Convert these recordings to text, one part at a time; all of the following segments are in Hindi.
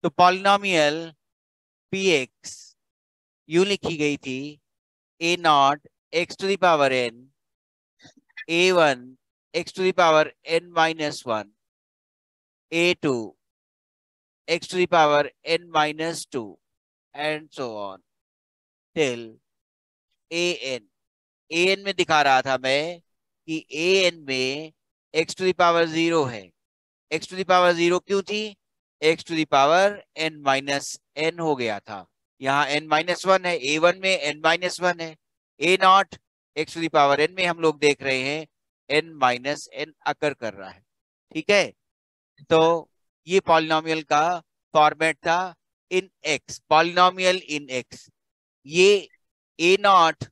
तो पॉलिनोमियल पी एक्स यूं लिखी गई थी, A naught X to the power N, A one X to the power N minus one, A two X to the power N minus two, and so on till A N. A N में दिखा रहा था मैं कि ए एन में X to the power zero है। X to the power zero क्यों थी? X to the power N minus N हो गया था। यहाँ एन माइनस वन है, ए वन में एन माइनस वन है। A naught X to the power N में हम लोग देख रहे हैं एन माइनस एन अकर कर रहा है। ठीक है, तो ये पॉलिनोमियल का फॉर्मेट था in X, polynomial in X. ये A naught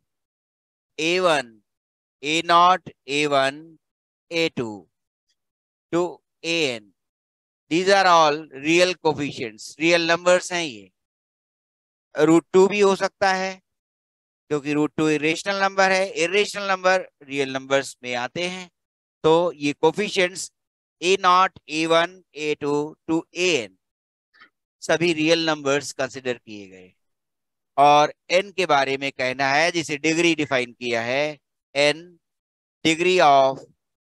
A one, A naught A one, A two to A N, these are all real coefficients, real numbers हैं ये। रूट टू भी हो सकता है क्योंकि रूट टू इरेशनल नंबर है, इरेशनल नंबर रियल नंबर्स में आते हैं। तो ये coefficients A naught A one A two to A N सभी रियल नंबर्स कंसिडर किए गए। और एन के बारे में कहना है जिसे डिग्री डिफाइन किया है, an degree of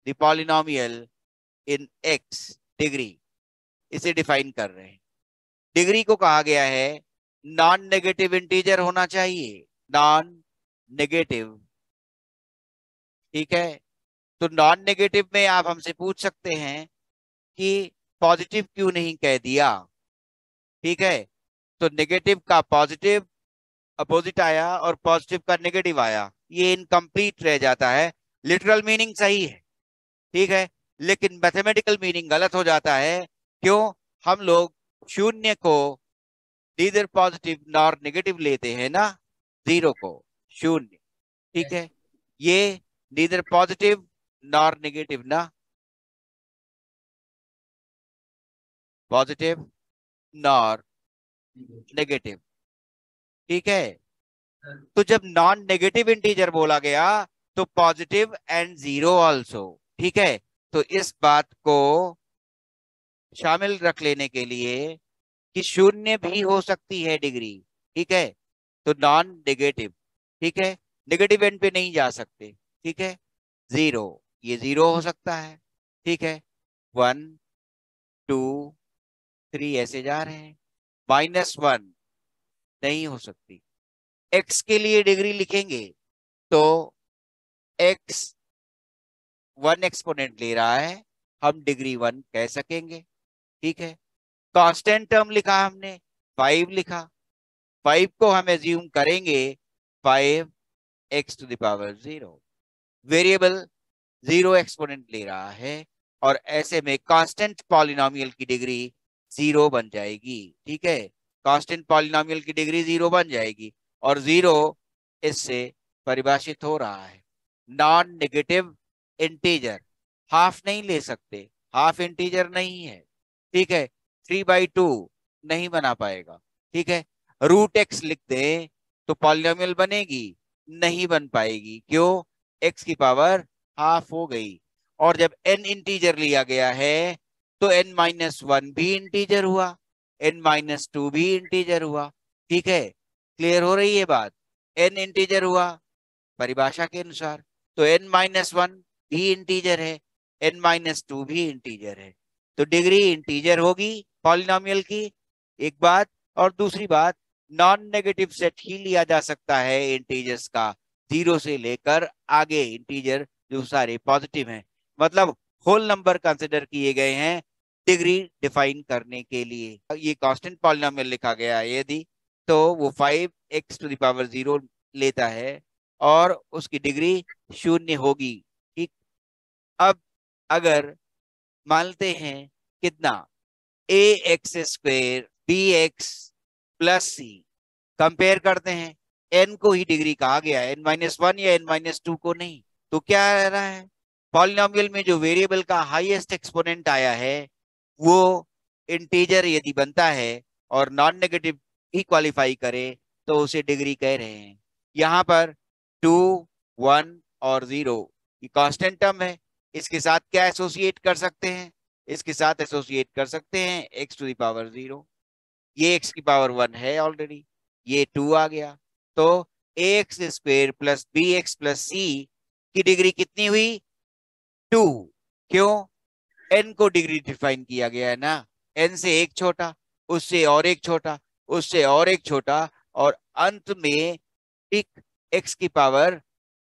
the polynomial in x, degree इसे डिफाइन कर रहे हैं। डिग्री को कहा गया है नॉन नेगेटिव इंटीजर होना चाहिए, नॉन नेगेटिव। ठीक है, तो नॉन नेगेटिव में आप हमसे पूछ सकते हैं कि पॉजिटिव क्यों नहीं कह दिया। ठीक है, तो नेगेटिव का पॉजिटिव अपोजिट आया और पॉजिटिव का नेगेटिव आया, ये इनकम्प्लीट रह जाता है। लिटरल मीनिंग सही है, ठीक है, लेकिन मैथमेटिकल मीनिंग गलत हो जाता है। क्यों? हम लोग शून्य को नीदर पॉजिटिव नॉर नेगेटिव लेते हैं ना, जीरो को शून्य। ठीक है, ये नीदर पॉजिटिव नॉर नेगेटिव ना, पॉजिटिव नॉर नेगेटिव। ठीक है, तो जब नॉन नेगेटिव इंटीजर बोला गया तो पॉजिटिव एंड जीरो ऑल्सो। ठीक है, तो इस बात को शामिल रख लेने के लिए कि शून्य भी हो सकती है डिग्री। ठीक है, तो नॉन नेगेटिव। ठीक है, नेगेटिव एंड पे नहीं जा सकते। ठीक है, जीरो, ये जीरो हो सकता है। ठीक है, वन टू थ्री ऐसे जा रहे हैं। माइनस वन नहीं हो सकती। एक्स के लिए डिग्री लिखेंगे तो एक्स वन एक्सपोनेंट ले रहा है, हम डिग्री वन कह सकेंगे। ठीक है, कांस्टेंट टर्म लिखा हमने, फाइव लिखा, फाइव को हम एज्यूम करेंगे five x to the power zero. Variable zero exponent ले रहा है और ऐसे में कांस्टेंट पॉलिनोमियल की डिग्री जीरो बन जाएगी। ठीक है, कांस्टेंट पॉलिनोमियल की डिग्री जीरो बन जाएगी और जीरो इससे परिभाषित हो रहा है नॉन नेगेटिव इंटीजर। हाफ नहीं ले सकते, हाफ इंटीजर नहीं है। ठीक है, थ्री बाई टू नहीं बना पाएगा। ठीक है, रूट एक्स लिख दे तो पॉलिनोमियल बनेगी? नहीं बन पाएगी। क्यों? एक्स की पावर हाफ हो गई। और जब एन इंटीजर लिया गया है तो एन माइनस वन भी इंटीजर हुआ, एन माइनस टू भी इंटीजर हुआ। ठीक है, क्लियर हो रही है बात? एन इंटीजर हुआ परिभाषा के अनुसार, तो एन माइनस वन भी इंटीजर है, एन माइनस टू भी इंटीजर है, तो डिग्री इंटीजर होगी पॉलिनोमियल की। एक बात, और दूसरी बात, नॉन नेगेटिव सेट ही लिया जा सकता है इंटीजर्स का, जीरो से लेकर आगे इंटीजर जो सारे पॉजिटिव हैं, मतलब होल नंबर कंसिडर किए गए हैं डिग्री डिफाइन करने के लिए। ये कांस्टेंट पॉलिनोमियल लिखा गया है यदि, तो वो five x to the power zero लेता है और उसकी डिग्री शून्य होगी। ठीक, अब अगर मानते हैं कितना, A X square B X plus C, compare करते हैं, एन को ही डिग्री कहा गया है, एन माइनस वन या एन माइनस टू को नहीं। तो क्या रह रहा है, पॉलिनोमियल में जो वेरिएबल का हाईएस्ट एक्सपोनेंट आया है वो इंटीजर यदि बनता है और नॉन नेगेटिव ही क्वालिफाई करे तो उसे डिग्री कह रहे हैं। यहां पर टू, वन और जीरो ये कांस्टेंट टर्म है, इसके साथ क्या एसोसिएट कर सकते हैं? इसके साथ एसोसिएट कर सकते हैं x to the power zero. ये x की पावर 1 है ऑलरेडी, ये 2 आ गया। तो ax square plus bx plus c की डिग्री कितनी हुई? 2। क्यों? n को डिग्री डिफाइन किया गया है ना, n से एक छोटा, उससे और एक छोटा, उससे और एक छोटा, और अंत में ठीक x की पावर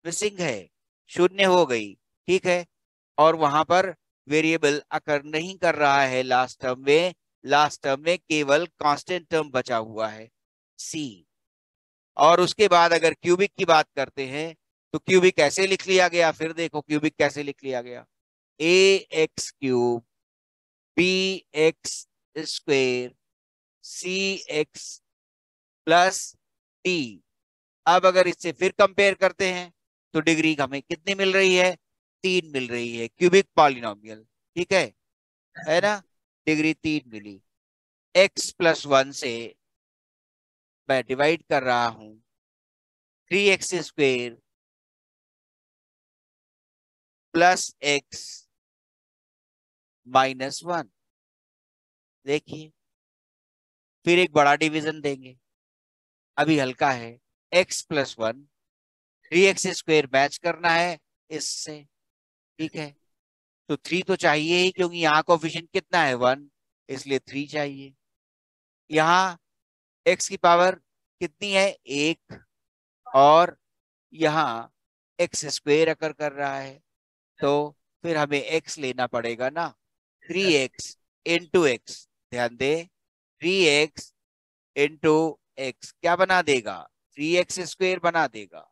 मिसिंग है, शून्य हो गई। ठीक है, और वहां पर वेरिएबल अकर नहीं कर रहा है लास्ट टर्म में, लास्ट टर्म में केवल कांस्टेंट टर्म बचा हुआ है c। और उसके बाद अगर क्यूबिक की बात करते हैं तो क्यूबिक कैसे लिख लिया गया? फिर देखो क्यूबिक कैसे लिख लिया गया, A X cube B X square C X plus D. अब अगर इससे फिर कंपेयर करते हैं तो डिग्री हमें कितनी मिल रही है? 3 मिल रही है, क्यूबिक पॉलिनोमियल। ठीक है ना? डिग्री 3 मिली। x प्लस 1 से मैं डिवाइड कर रहा हूं, 3x square plus x minus 1। देखिए, फिर एक बड़ा डिवीजन देंगे, अभी हल्का है। x plus 1, 3x square match करना है इससे। ठीक है, तो 3 तो चाहिए ही, क्योंकि यहाँ कोफिशिएंट कितना है? 1, इसलिए 3 चाहिए। यहाँ x की पावर कितनी है? 1, और यहाँ एक्स स्क्वेयर अकर कर रहा है, तो फिर हमें x लेना पड़ेगा ना, 3x इंटू एक्स। ध्यान दे, 3x इंटू एक्स क्या बना देगा? 3x स्क्वेयर बना देगा।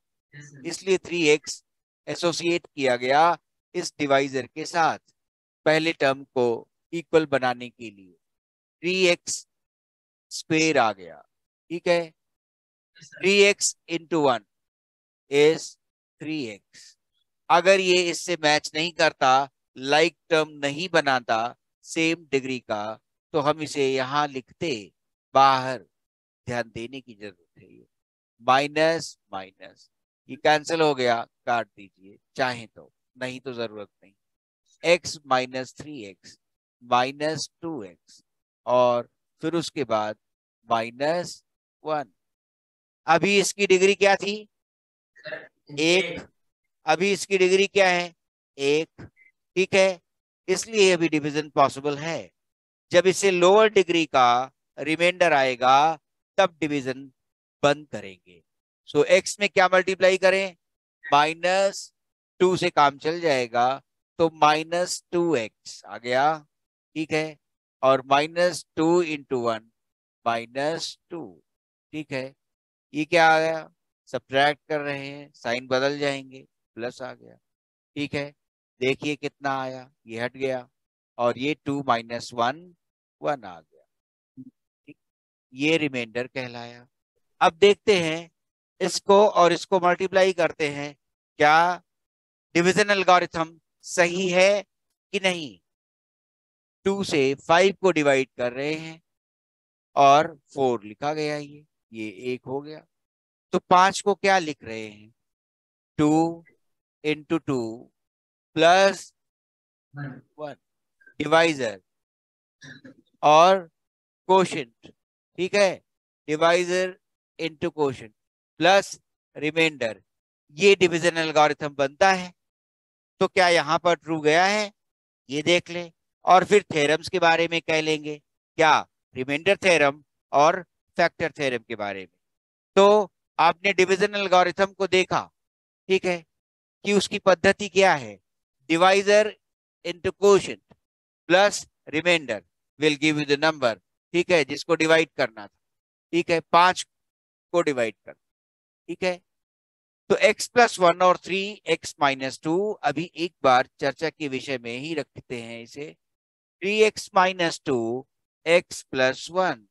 इसलिए 3x एसोसिएट किया गया इस डिवाइजर के साथ पहले टर्म को इक्वल बनाने के लिए, 3x स्क्वेयर आ गया। ठीक है, 3x इंटू 1 इज 3x। अगर ये इससे मैच नहीं करता, लाइक टर्म नहीं बनाता सेम डिग्री का, तो हम इसे यहां लिखते बाहर। ध्यान देने की जरूरत है, ये माइनस माइनस ये कैंसिल हो गया, काट दीजिए चाहे तो, नहीं तो जरूरत नहीं। x minus 3x minus 2x, और फिर उसके बाद माइनस 1। अभी इसकी डिग्री क्या थी? 1। अभी इसकी डिग्री क्या है? 1। ठीक है, इसलिए अभी डिवीजन पॉसिबल है। जब इससे लोअर डिग्री का रिमाइंडर आएगा तब डिवीजन बंद करेंगे। सो x में क्या मल्टीप्लाई करें? -2 से काम चल जाएगा, तो -2x आ गया। ठीक है, और -2 इंटू 1 -2। ठीक है, ये क्या आ गया? सब्ट्रैक्ट कर रहे हैं, साइन बदल जाएंगे, प्लस आ गया। ठीक है, देखिए कितना आया, ये हट गया, और ये 2 माइनस 1 1 आ गया। ठीक, ये रिमाइंडर कहलाया। अब देखते हैं इसको और इसको मल्टीप्लाई करते हैं, क्या डिवीजन एल्गोरिथम सही है कि नहीं। 2 से 5 को डिवाइड कर रहे हैं और 4 लिखा गया, ये 1 हो गया। तो 5 को क्या लिख रहे हैं? 2 इंटू 2 प्लस 1, डिवाइजर और कोशेंट। ठीक है, divisor into quotient plus remainder, ये डिवीजन एल्गोरिथम बनता है। तो क्या यहां पर ट्रू गया है? ये देख ले, और फिर थ्योरम्स के बारे में कह लेंगे, क्या? रिमाइंडर थ्योरम और फैक्टर थ्योरम के बारे में। तो आपने डिवीजन एल्गोरिथम को देखा, ठीक है, कि उसकी पद्धति क्या है? Divisor into quotient plus remainder will give you the number. ठीक है, जिसको डिवाइड करना था। ठीक है, 5 को डिवाइड कर। ठीक है, तो x प्लस 1 और 3x माइनस 2 अभी एक बार चर्चा के विषय में ही रखते हैं इसे। 3x minus 2 x plus 1।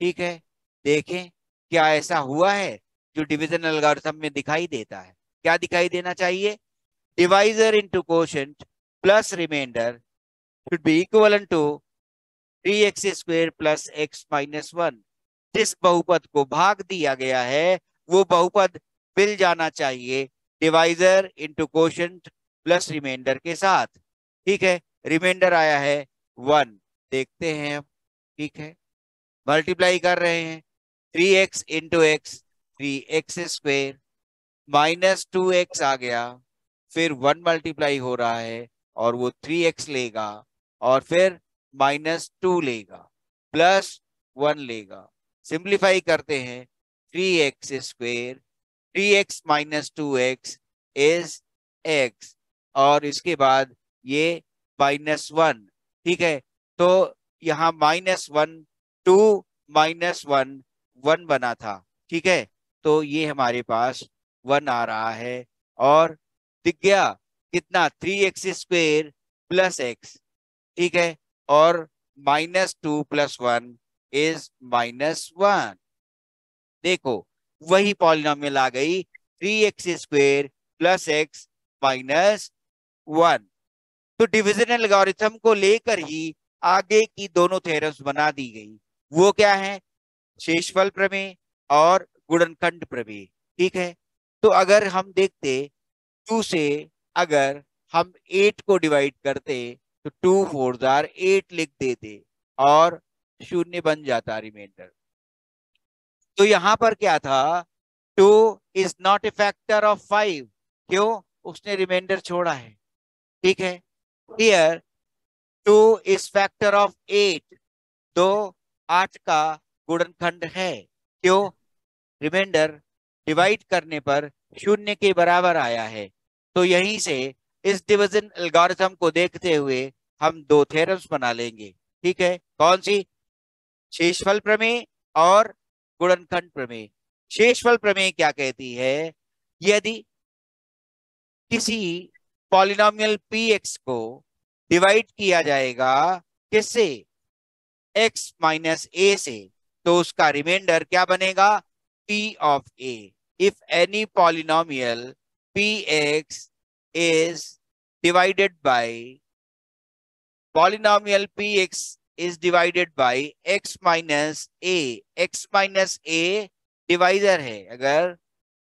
ठीक है, देखें क्या ऐसा हुआ है जो डिवीजन एल्गोरिथम में दिखाई देता है? क्या दिखाई देना चाहिए? Divisor into quotient plus remainder should be equivalent to 3x square plus x minus 1। जिस बहुपद को भाग दिया गया है वो बहुपद मिल जाना चाहिए divisor into quotient plus remainder के साथ। ठीक है, रिमाइंडर आया है 1, देखते हैं अब। ठीक है, मल्टीप्लाई कर रहे हैं, 3x into x 3x² -2x आ गया, फिर 1 मल्टीप्लाई हो रहा है और वो 3x लेगा, और फिर -2 लेगा, +1 लेगा। सिंप्लीफाई करते हैं, 3x², 3x -2x is x, और इसके बाद ये -1। ठीक है, तो यहाँ -1, 2 -1 1 बना था। ठीक है, तो ये हमारे पास 1 आ रहा है, और दिख गया कितना, 3x² + x। ठीक है, और -2 + 1 इज -1। देखो वही पॉलिनोमियल आ गई, 3x² + x -1। तो डिविजन एल्गोरिथम को लेकर ही आगे की दोनों थ्योरम्स बना दी गई। वो क्या है, शेषफल प्रमेय और गुणनखंड प्रमेय। ठीक है, तो अगर हम देखते 2 से अगर हम 8 को डिवाइड करते तो 2 4 जार 8 लिख देते, और शून्य बन जाता रिमाइंडर। तो यहां पर क्या था, 2 is not a factor of 5, क्यों, उसने रिमाइंडर छोड़ा है। ठीक है, हियर 2 इज फैक्टर ऑफ 8, तो 8 का गुणनखंड है, क्यों, रिमाइंडर डिवाइड करने पर शून्य के बराबर आया है। तो यहीं से इस डिवीजन एल्गोरिथम को देखते हुए हम दो थ्योरम्स बना लेंगे। ठीक है, कौन सी, शेषफल प्रमेय और गुणनखंड प्रमेय। शेषफल प्रमेय क्या कहती है, यदि किसी पॉलिनोमियल px को डिवाइड किया जाएगा किससे, x - a से, तो उसका रिमाइंडर क्या बनेगा, p of a। If any polynomial px is divided by polynomial px is divided by x minus a, x minus a divisor है अगर,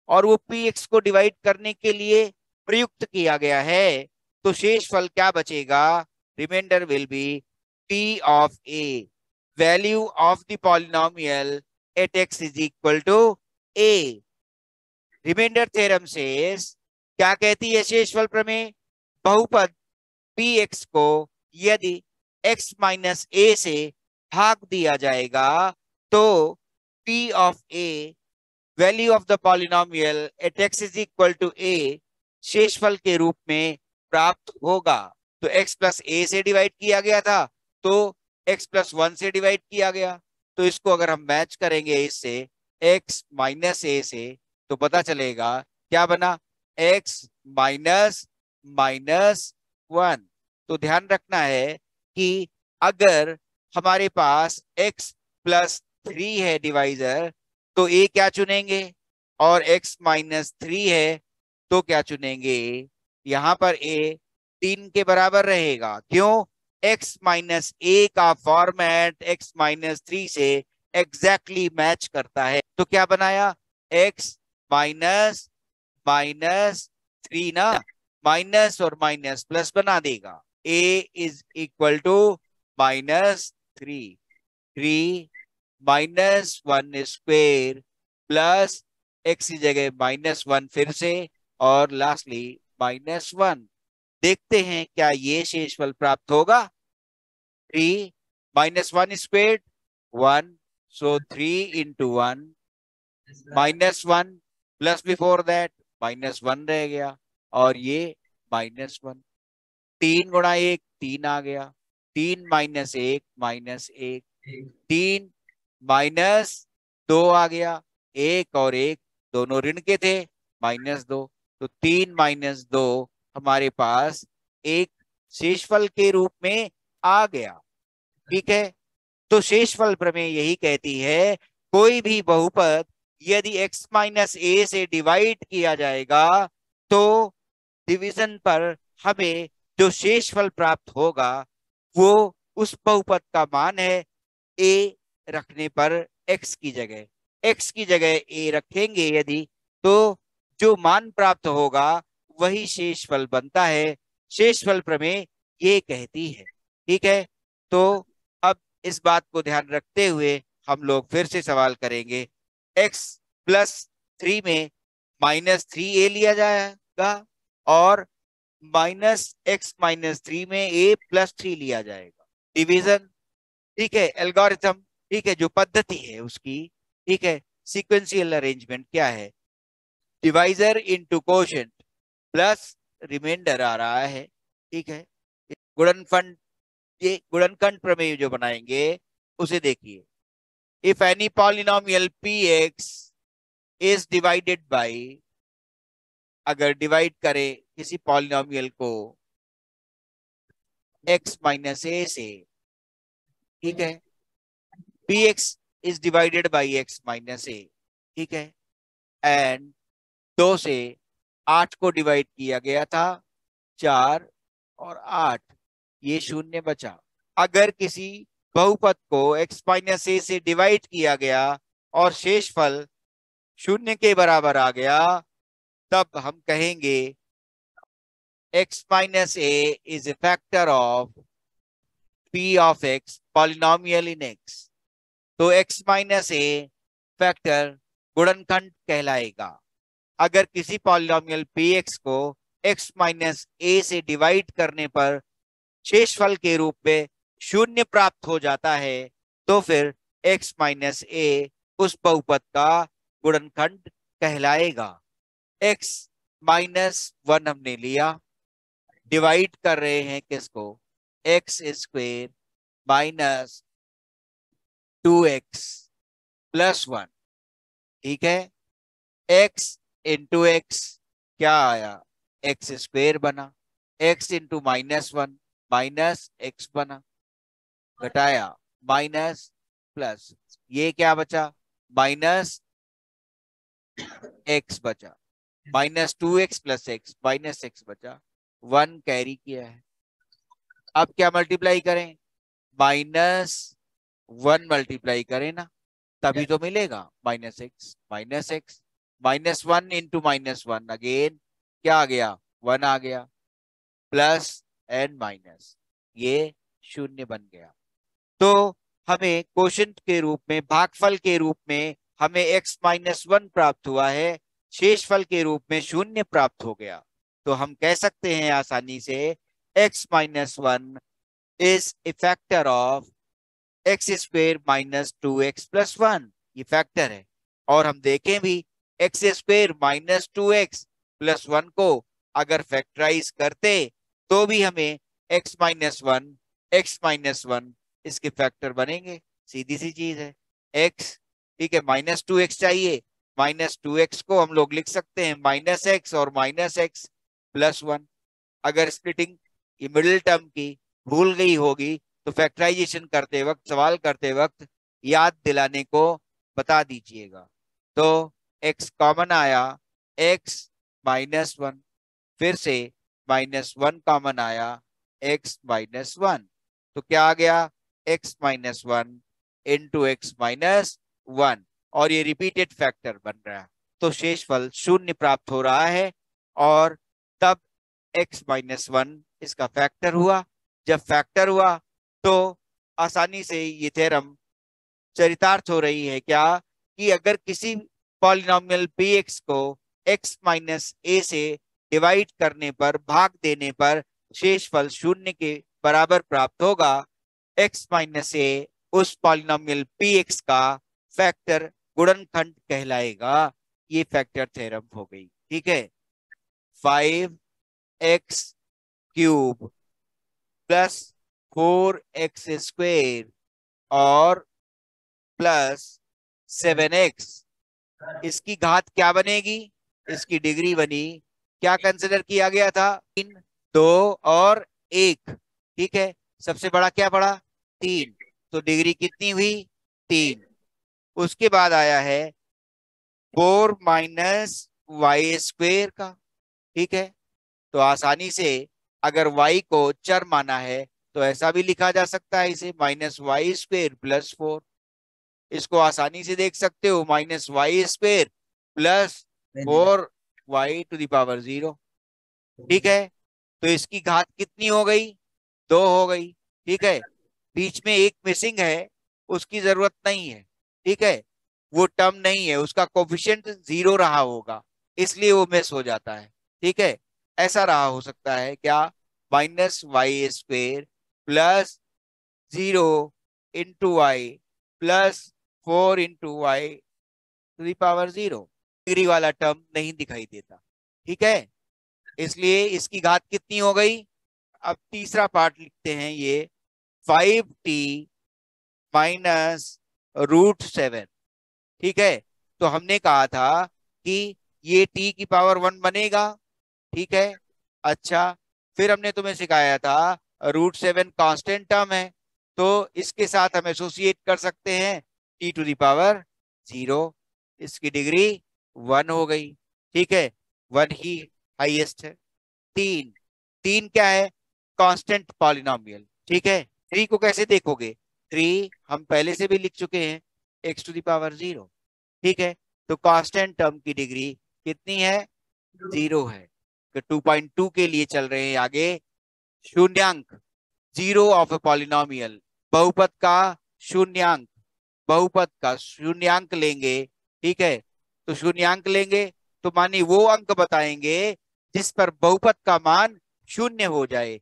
और वो px को डिवाइड करने के लिए प्रयुक्त किया गया है, तो शेषफल क्या बचेगा, remainder will be p of a, value of the polynomial at x is equal to a। Remainder theorem से क्या कहती है शेषफल प्रमेय, बहुपद px को यदि x - a से भाग दिया जाएगा तो p of a, value of the polynomial at x is equal to a, शेषफल के रूप में प्राप्त होगा। तो x + a से डिवाइड किया गया था, तो x + 1 से डिवाइड किया गया, तो इसको अगर हम मैच करेंगे इससे x - a से, तो पता चलेगा क्या बना, x -1। तो ध्यान रखना है कि अगर हमारे पास x + 3 है डिवाइजर, तो a क्या चुनेंगे, और x -3 है तो क्या चुनेंगे, यहां पर a 3 के बराबर रहेगा, क्यों, x -a का फॉर्मेट x -3 से एग्जैक्टली मैच करता है। तो क्या बनाया, x -3 ना, माइनस और माइनस प्लस बना देगा, a is equal to -3, 3 -1² plus x की जगह -1 फिर से, और लास्टली -1। देखते हैं क्या ये शेषफल प्राप्त होगा, 3 -1² 1, सो 3 into 1 -1 प्लस बिफोर दैट -1 रह गया, और ये -1, 3 गुणा 1 3 आ गया, 3 -1 -1, 3 -2 आ गया, 1 और 1 दोनों ऋण के थे, -2, तो 3 -2 हमारे पास एक शेषफल के रूप में आ गया। ठीक है, तो शेषफल प्रमेय यही कहती है, कोई भी बहुपद यदि x - a से डिवाइड किया जाएगा तो डिवीजन पर हमें जो शेषफल प्राप्त होगा वो उस बहुपद का मान है, a रखने पर x की जगह a रखेंगे यदि, तो जो मान प्राप्त होगा वही शेषफल बनता है, शेषफल प्रमेय ये कहती है। ठीक है, तो अब इस बात को ध्यान रखते हुए हम लोग फिर से सवाल करेंगे, x+3 में -3a लिया जाएगा और -x-3 में a+3 लिया जाएगा। डिवीजन, ठीक है, एल्गोरिथम, ठीक है, जो पद्धति है उसकी, ठीक है, सीक्वेंशियल अरेंजमेंट क्या है, divisor into quotient plus remainder आ रहा है, ठीक है। गुणनफल, ये गुणनखंड प्रमेय जो बनाएंगे उसे देखिए। If any polynomial px is divided by, अगर डिवाइड करें किसी पॉलिनोमियल को x-a से, ठीक है, px is divided by x-a, ठीक है, एंड 2 से 8 को डिवाइड किया गया था, 4 और 8, ये शून्य बचा। अगर किसी बहुपद को x-a से डिवाइड किया गया और शेषफल शून्य के बराबर आ गया, तब हम कहेंगे x-a is a factor of p of x polynomial in x। तो x-a फैक्टर गुणनखंड कहलाएगा। अगर किसी पॉलिनोमियल px को x-a से डिवाइड करने पर शेषफल के रूप में शून्य प्राप्त हो जाता है, तो फिर x-a उस बहुपद का गुणनखंड कहलाएगा। x-1 हमने लिया, डिवाइड कर रहे हैं किसको, x² माइनस 2x प्लस 1, ठीक है। x इंटू एक्स क्या आया, x² बना, x इंटू -1 -x बना, घटाया माइनस प्लस, ये क्या बचा, -x बचा, -2x प्लस x -x बचा, 1 कैरी किया है। अब क्या मल्टीप्लाई करें, -1 मल्टीप्लाई करें ना, तभी तो मिलेगा -x -1 इंटू -1 अगेन क्या आ गया, 1 आ गया, प्लस एंड माइनस, ये शून्य बन गया। तो हमें क्वोशंट के रूप में, भागफल के रूप में हमें x-1 प्राप्त हुआ है, शेषफल के रूप में शून्य प्राप्त हो गया। तो हम कह सकते हैं आसानी से x-1 is a factor of x² minus 2x plus 1, ये फैक्टर है। और हम देखें भी x² माइनस 2x प्लस 1 को अगर फैक्टराइज करते तो भी हमें x-1 इसके फैक्टर बनेंगे, सीधी सी चीज है। x, ठीक है, -2x चाहिए, -2x को हम लोग लिख सकते हैं -x और -x प्लस 1। अगर स्प्लिटिंग ये मिडिल टर्म की भूल गई होगी तो फैक्टराइजेशन करते वक्त, सवाल करते वक्त याद दिलाने को बता दीजिएगा। तो x कॉमन आया, x-1, फिर से -1 कॉमन आया, x-1, तो क्या आ गया, x-1 इंटू x-1, और ये रिपीटेड फैक्टर बन रहा है, तो शेषफल शून्य प्राप्त हो रहा है। और तब x-1 इसका फैक्टर हुआ। जब फैक्टर हुआ तो आसानी से ये थ्योरम चरितार्थ हो रही है क्या, कि अगर किसी पॉलिनोमियल px को x-a से डिवाइड करने पर, भाग देने पर शेषफल शून्य के बराबर प्राप्त होगा, x-a उस पॉलिनोमियल px का फैक्टर गुणनखंड कहलाएगा। ये फैक्टर थ्योरम हो गई, ठीक है। 5x³ प्लस 4x² और प्लस 7x, इसकी घात क्या बनेगी, इसकी डिग्री बनी, क्या कंसिडर किया गया था, 3, 2 और 1, ठीक है। सबसे बड़ा क्या पड़ा, 3, तो डिग्री कितनी हुई, 3। उसके बाद आया है 4 माइनस y² का, ठीक है। तो आसानी से अगर y को चर माना है तो ऐसा भी लिखा जा सकता है इसे, -y² प्लस 4। इसको आसानी से देख सकते हो, -y² प्लस 4y⁻0, ठीक है। तो इसकी घात कितनी हो गई, 2 हो गई, ठीक है। बीच में एक मिसिंग है, उसकी जरूरत नहीं है, ठीक है, वो टर्म नहीं है, उसका कोफिशिएंट 0 रहा होगा, इसलिए वो मिस हो जाता है। ठीक है, ऐसा रहा हो सकता है क्या, -y² plus 0 into y plus 4 into y⁴ degree वाला टर्म नहीं दिखाई देता। ठीक है, इसलिए इसकी घात कितनी हो गई। अब तीसरा पार्ट लिखते हैं, ये 5t -√7। ठीक है, तो हमने कहा था कि ये t⁻1 बनेगा। ठीक है, अच्छा, फिर हमने तुम्हें सिखाया था √7 कांस्टेंट टर्म है, तो इसके साथ हम एसोसिएट कर सकते हैं t⁻0, इसकी डिग्री 1 हो गई। ठीक है, 1 ही हाईएस्ट है। तीन, तीन क्या है, कांस्टेंट पॉलिनोमियल। ठीक है, थ्री को कैसे देखोगे, थ्री हम पहले से भी लिख चुके हैं, x⁻0। ठीक है, तो कांस्टेंट टर्म की डिग्री कितनी है, 0 है। तो 2.2 के लिए चल रहे हैं आगे। शून्यांक, जीरो ऑफ ए पॉलिनोमियल, बहुपद का शून्यांक, बहुपद का शून्यांक लेंगे। ठीक है, तो शून्यांक लेंगे तो मानी वो अंक बताएंगे जिस पर बहुपद का मान शून्य हो जाए,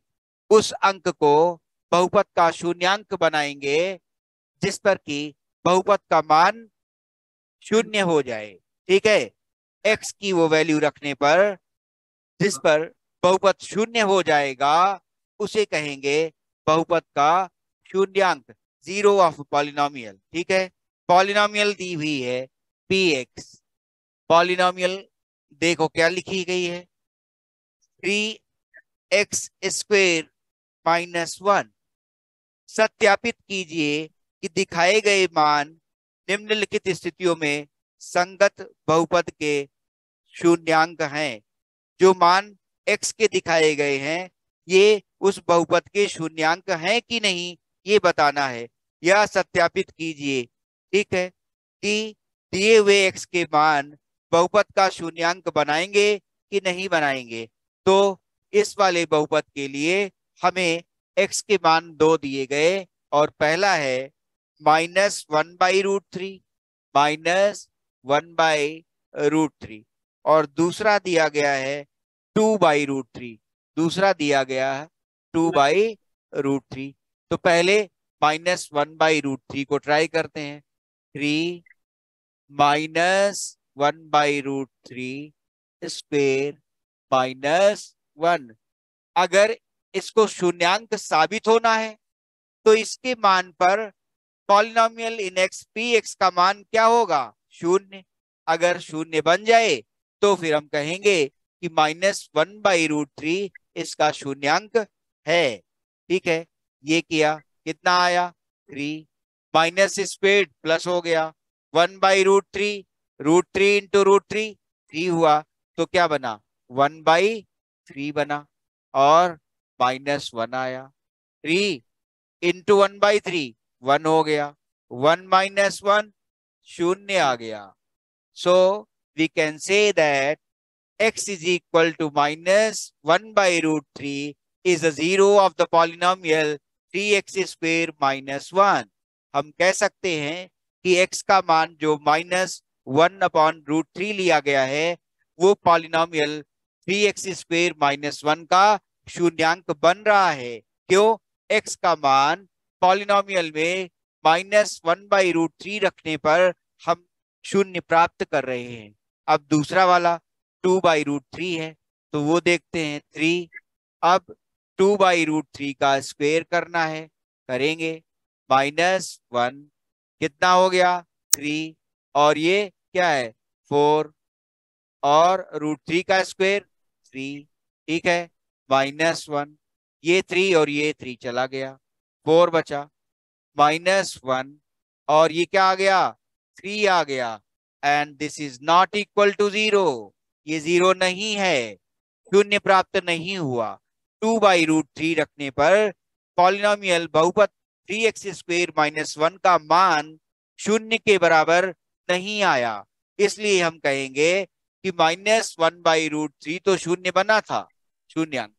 उस अंक को बहुपद का शून्यांक बनाएंगे जिस पर कि बहुपद का मान शून्य हो जाए। ठीक है, एक्स की वो वैल्यू रखने पर जिस पर बहुपद शून्य हो जाएगा उसे कहेंगे बहुपद का शून्यांक, जीरो ऑफ पॉलिनोमियल। ठीक है, पॉलिनोमियल दी हुई है px, पॉलिनोमियल देखो क्या लिखी गई है, 3x² - 1। सत्यापित कीजिए कि दिखाए गए मान निम्नलिखित स्थितियों में संगत बहुपद के शून्यांक हैं। जो मान x के दिखाए गए हैं ये उस बहुपद के शून्यांक हैं कि नहीं, ये बताना है, यह सत्यापित कीजिए। ठीक है, कि दिए हुए x के मान बहुपद का शून्यांक बनाएंगे कि नहीं बनाएंगे। तो इस वाले बहुपद के लिए हमें x के मान दो दिए गए, और पहला है -1/√3, -1/√3, और दूसरा दिया गया है 2/√3, दूसरा दिया गया है 2/√3। तो पहले -1/√3 को ट्राई करते हैं, 3 -1/√3² -1। अगर इसको शून्यांक साबित होना है तो इसके मान पर polynomial in x P x का मान क्या होगा, शून्य। अगर शून्य बन जाए तो फिर हम कहेंगे कि -1/√3 इसका शून्यांक है। ठीक है, ये किया, कितना आया, 3, माइनस स्क्वेयर प्लस हो गया, 1/√3, √3 इंटू √3 3 हुआ, तो क्या बना, 1/3 बना, और -1 आया, 3 इंटू 1/3 1 हो गया, 1 - 1 शून्य आ गया। So we can say that x is equal to -1/√3 is a zero of the polynomial 3x² -1। हम कह सकते हैं कि x का मान जो -1/√3 लिया गया है वो पॉलिनोमियल 3x² -1 का शून्यांक बन रहा है। क्यों, x का मान पॉलिनोमियल में -1/√3 रखने पर हम शून्य प्राप्त कर रहे हैं। अब दूसरा वाला 2/√3 है, तो वो देखते हैं 3। अब 2/√3 का स्क्वायर करना है, करेंगे, -1 कितना हो गया, 3, और ये क्या है, 4, और √3 का स्क्वायर 3। ठीक है, -1, ये 3 और ये 3 चला गया, 4 बचा, -1, और ये क्या आ गया, 3 आ गया, and this is not equal to 0, ये 0 नहीं है, शून्य प्राप्त नहीं हुआ। 2/√3 रखने पर पॉलिनोमियल बहुपद 3x² -1 का मान शून्य के बराबर नहीं आया, इसलिए हम कहेंगे कि -1/√3 तो शून्य बना था, शून्यांक,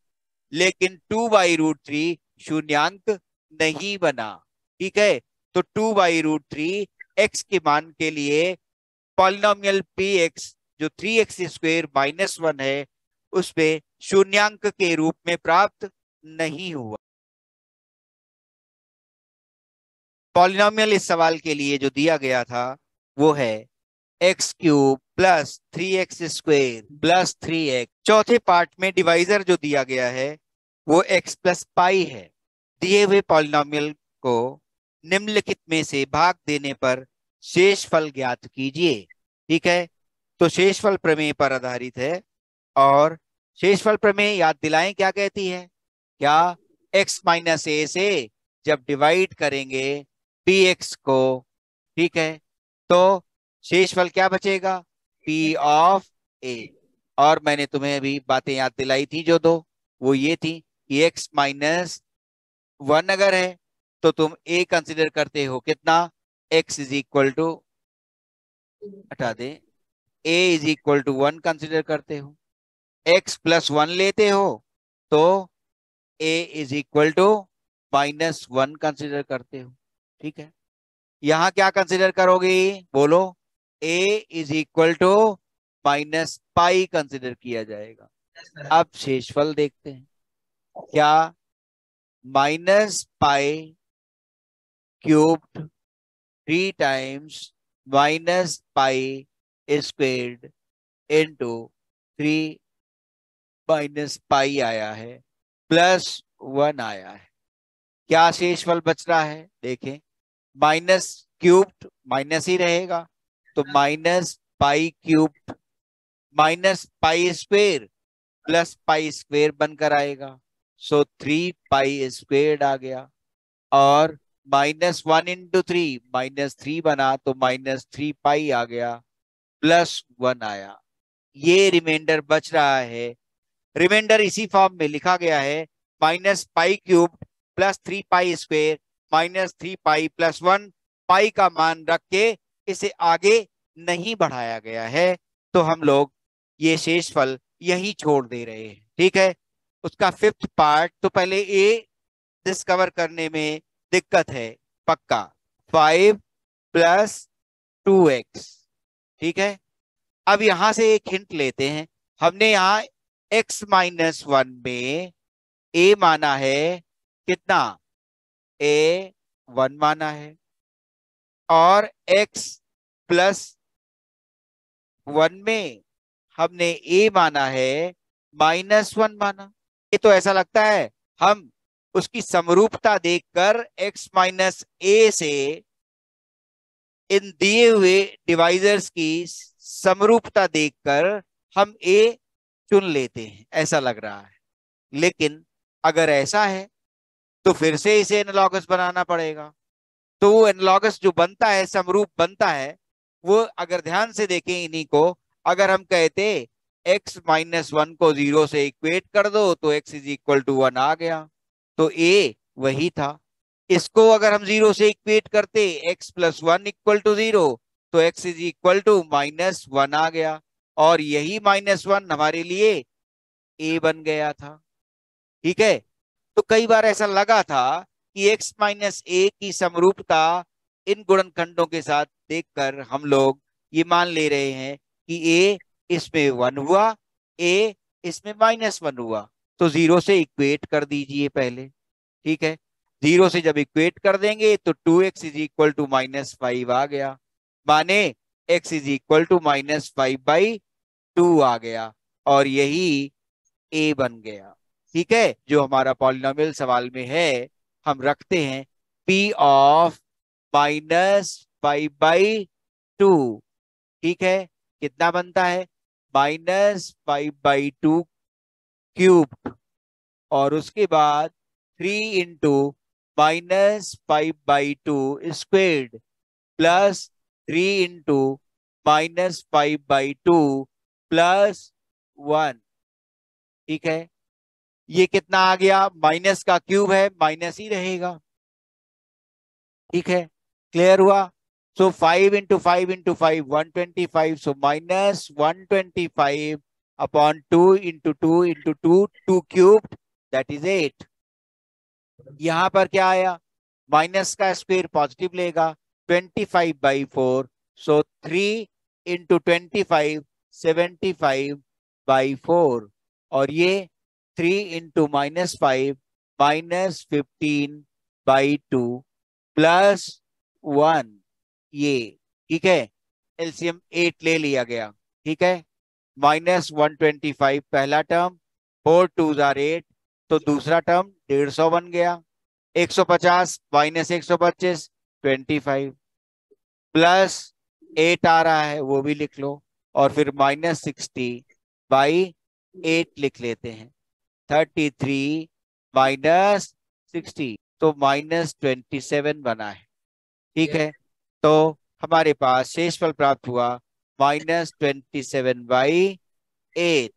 लेकिन 2/√3 शून्यांक नहीं बना। ठीक है, तो 2/√3 x के मान के लिए पॉलिनोमियल px जो 3x² -1 है उसमें शून्यांक के रूप में प्राप्त नहीं हुआ। पॉलिनोमियल इस सवाल के लिए जो दिया गया था वो है x³ + 3x² + 3x। चौथे पार्ट में डिवाइजर जो दिया गया है वो x + पाई है। दिए हुए पॉलिनोमियल को निम्नलिखित में से भाग देने पर शेषफल ज्ञात कीजिए। ठीक है, तो शेषफल प्रमेय पर आधारित है और शेषफल प्रमेय याद दिलाएं क्या कहती है? क्या x - a से जब डिवाइड करेंगे px को, ठीक है, तो शेषफल क्या बचेगा? p of a। और मैंने तुम्हें अभी बातें याद दिलाई थी जो दो, वो ये थी कि x - 1 अगर है तो तुम a कंसिडर करते हो कितना? x = हटा दे, a = 1 कंसिडर करते हो। x + 1 लेते हो तो a = -1 कंसिडर करते हो। ठीक है, यहां क्या कंसिडर करोगे? बोलो। a = -पाई कंसिडर किया जाएगा। अब शेषफल देखते हैं। क्या -पाई क्यूब्ड 3 टाइम्स -पाई² इंटू 3 -पाई आया है +1 आया है? क्या शेषफल बच रहा है? देखें, -क्यूब्ड माइनस ही रहेगा तो -पाई³ -पाई² +पाई² बनकर आएगा। सो 3पाई² आ गया और -1 × 3 -3 बना तो -3पाई आ गया +1 आया। ये रिमाइंडर बच रहा है। रिमाइंडर इसी फॉर्म में लिखा गया है -पाई³ +3पाई² -3पाई +1 पाई का मान रख के इसे आगे नहीं बढ़ाया गया है, तो हम लोग ये शेषफल यही छोड़ दे रहे हैं। ठीक है, उसका 5th पार्ट तो पहले ए डिस्कवर करने में दिक्कत है पक्का। 5 + 2x। ठीक है, अब यहां से एक हिंट लेते हैं। हमने यहाँ x - 1 में a माना है कितना? a 1 माना है और x + 1 में हमने a माना है -1 माना। ये तो ऐसा लगता है हम उसकी समरूपता देखकर x - a से इन दिए हुए डिवाइजर्स की समरूपता देखकर हम a चुन लेते हैं, ऐसा लग रहा है। लेकिन अगर ऐसा है तो फिर से इसे एनालॉगस बनाना पड़ेगा। तो वो एनालॉगस जो बनता है, समरूप बनता है, वो अगर ध्यान से देखें इन्हीं को, अगर हम कहते x - 1 को 0 से इक्वेट कर दो तो x = 1 आ गया, तो a वही था। इसको अगर हम 0 से इक्वेट करते x + 1 = 0 तो x = -1 आ गया और यही -1 हमारे लिए a बन गया था। ठीक है, तो कई बार ऐसा लगा था कि x - a की समरूपता इन गुणनखंडों के साथ देखकर हम लोग ये मान ले रहे हैं कि a इसमें 1 हुआ, a इसमें -1 हुआ, तो 0 से इक्वेट कर दीजिए पहले। ठीक है, 0 से जब इक्वेट कर देंगे तो 2x = -5 आ गया, माने x = -5/2 आ गया और यही a बन गया। ठीक है, जो हमारा पॉलिनोमियल सवाल में है हम रखते हैं p ऑफ -5/2। ठीक है, कितना बनता है? -5/2 क्यूब और उसके बाद 3 × -5/2² +3 × -5/2 +1। ठीक है, ये कितना आ गया? माइनस का क्यूब है, माइनस ही रहेगा। ठीक है, क्लियर हुआ? सो 5 × 5 × 5 125, सो -125 अपॉन 2 × 2 × 2 2 क्यूब दैट इज 8। यहां पर क्या आया? माइनस का स्क्वायर पॉजिटिव लेगा 25/4, so 3 into 25 75/4, और ये 3 into -5 -15/2 प्लस 1, ये ठीक है। एलसीएम 8 ले लिया गया, ठीक है। -125 पहला टर्म, 4 2 आर 8, तो दूसरा टर्म 150 बन गया। 150 -125 25 प्लस 8 आ रहा है, वो भी लिख लो, और फिर -60/8 लिख लेते हैं। 33 -60, तो -27 बना है, ठीक है। तो हमारे पास शेषफल प्राप्त हुआ -27/8।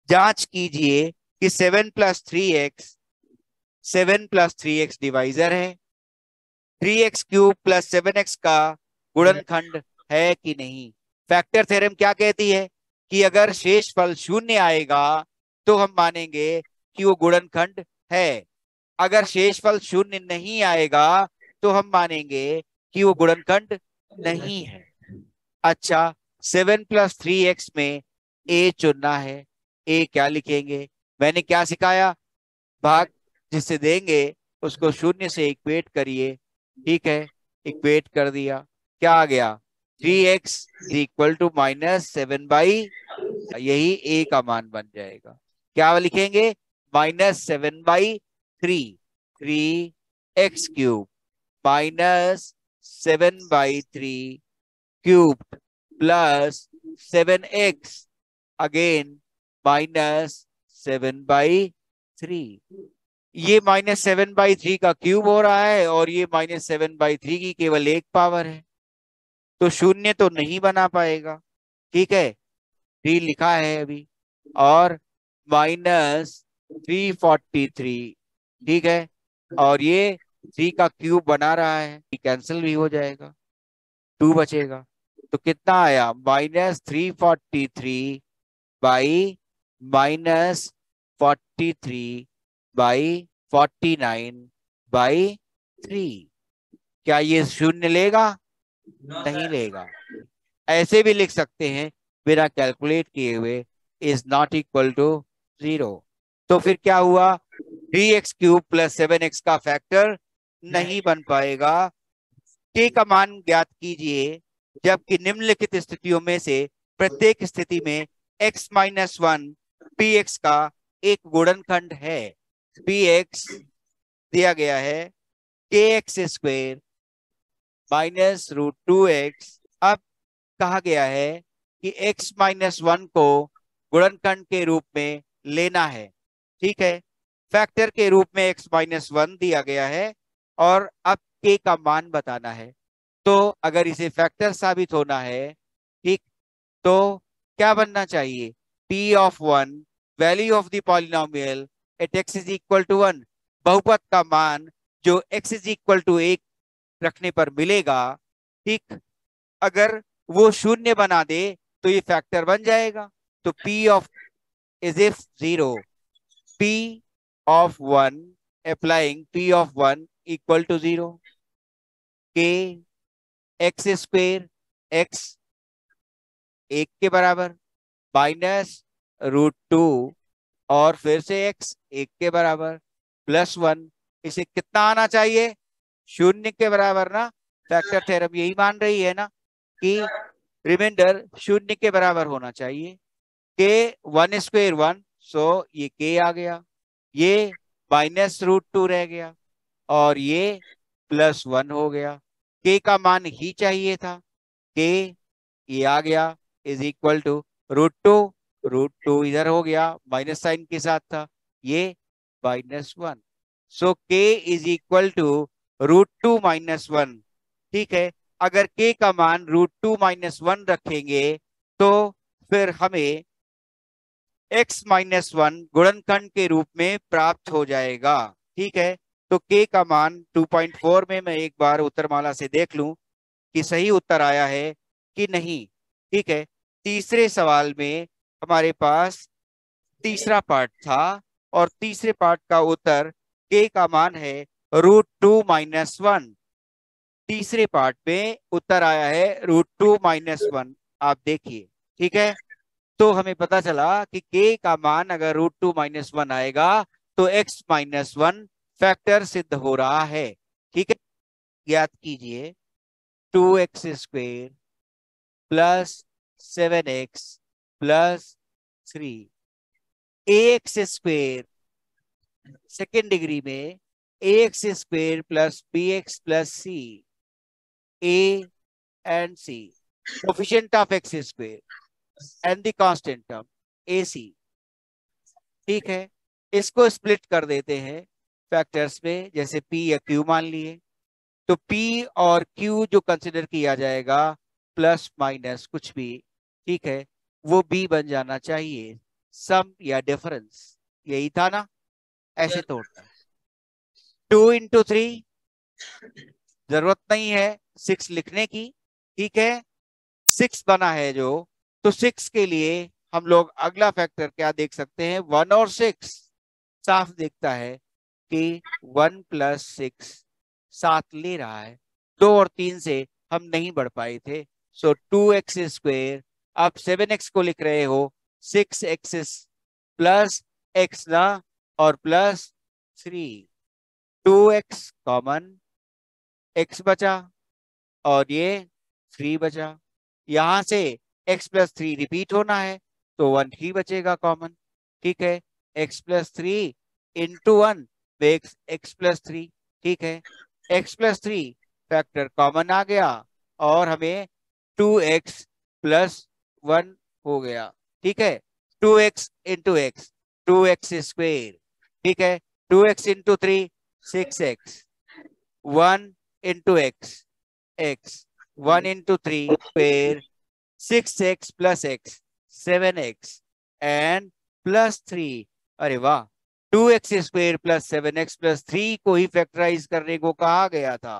जांच कीजिए कि 7 + 3x डिवाइजर है, 3x³ + 7x का गुणनखंड है कि नहीं। फैक्टर थ्योरम क्या कहती है कि अगर शेषफल 0 आएगा तो हम मानेंगे कि वो गुणनखंड है, अगर शेषफल 0 नहीं आएगा तो हम मानेंगे कि वो गुणनखंड नहीं है। अच्छा, 7 + 3x में a चुनना है। a क्या लिखेंगे, मैंने क्या सिखाया, भाग जिससे देंगे उसको 0 से इक्वेट करिए, ठीक है। इक्वेट कर दिया, क्या आ गया, 3x = -7/, यही a का मान बन जाएगा। क्या लिखेंगे, -7/3, 3x³ -7/3 cubed plus 7x again -7/3। ये -7/3 का क्यूब हो रहा है और ये -7/3 की केवल एक पावर है, तो 0 तो नहीं बना पाएगा, ठीक है। 3 लिखा है अभी, और -343, ठीक है। और ये 3 का क्यूब बना रहा है, कैंसिल भी हो जाएगा, 2 बचेगा। तो कितना आया, -343 -43/49/3। क्या ये 0 लेगा, नहीं लेगा। ऐसे भी लिख सकते हैं बिना कैलकुलेट किए हुए, इज नॉट इक्वल टू 0। तो फिर क्या हुआ, 3x³ + 7x का फैक्टर नहीं बन पाएगा। k का मान ज्ञात कीजिए जबकि निम्नलिखित स्थितियों में से प्रत्येक स्थिति में x-1 px का एक गुणनखंड है। px दिया गया है kx² -√2x। अब कहा गया है कि x-1 को गुणनखंड के रूप में लेना है, ठीक है। फैक्टर के रूप में x-1 दिया गया है और अब k का मान बताना है। तो अगर इसे फैक्टर साबित होना है, ठीक, तो क्या बनना चाहिए, p(1), value of the polynomial at x = 1, बहुपद का मान जो x = 1 रखने पर मिलेगा, ठीक। अगर वो 0 बना दे तो ये फैक्टर बन जाएगा। तो p(0), p(1), applying p(1) = 0, k x² x 1 के बराबर -√2 और फिर से x 1 के बराबर +1, इसे कितना आना चाहिए, 0 के बराबर ना। फैक्टर थ्योरम यही मान रही है ना कि रिमाइंडर 0 के बराबर होना चाहिए। k 1² 1, सो ये k आ गया, ये -√2 रह गया और ये +1 हो गया। k का मान ही चाहिए था, k ये आ गया = √2, √2 इधर हो गया, माइनस साइन के साथ था, ये -1। सो k = √2 - 1, ठीक है। अगर k का मान √2 - 1 रखेंगे तो फिर हमें x-1 गुणनखंड के रूप में प्राप्त हो जाएगा, ठीक है। तो k का मान 2.4 में मैं एक बार उत्तरमाला से देख लूं कि सही उत्तर आया है कि नहीं, ठीक है। तीसरे सवाल में हमारे पास तीसरा पार्ट था और तीसरे पार्ट का उत्तर k का मान है √2 - 1, तीसरे पार्ट में उत्तर आया है √2 - 1। आप देखिए, ठीक है। तो हमें पता चला कि k का मान अगर √2 - 1 आएगा तो x-1 फैक्टर सिद्ध हो रहा है, ठीक है। ज्ञात कीजिए 2x² + 7x + 3 ax² second degree में ax² + bx + c a and c coefficient of x² and the constant term ac, ठीक है। इसको स्प्लिट कर देते हैं फैक्टर्स में, जैसे p या q मान लिए। तो p और q जो कंसिडर किया जाएगा प्लस माइनस कुछ भी, ठीक है, वो b बन जाना चाहिए, सम या डिफरेंस। यही था ना, ऐसे तोड़ना। 2 × 3 जरूरत नहीं है 6 लिखने की, ठीक है। 6 बना है जो, तो 6 के लिए हम लोग अगला फैक्टर क्या देख सकते हैं, 1 और 6। साफ दिखता है कि 1 + 6 7 ले रहा है। 2 और 3 से हम नहीं बढ़ पाए थे, सो 2x²। आप 7x को लिख रहे हो 6x + x ना, और +3। 2x कॉमन, x बचा और ये 3 बचा। यहां से x + 3 रिपीट होना है तो 1 ही बचेगा कॉमन, ठीक है। x + 3 × 1 makes x + 3, ठीक है। x + 3 फैक्टर कॉमन आ गया और हमें 2x + 1 हो गया, ठीक है। 2x × x 2x², ठीक है। 2x × 3 6x, 1 × x x, 1 × 3 square 6x + x 7x and +3। अरे वाह, 2x² + 7x + 3 को ही फैक्टराइज करने को कहा गया था।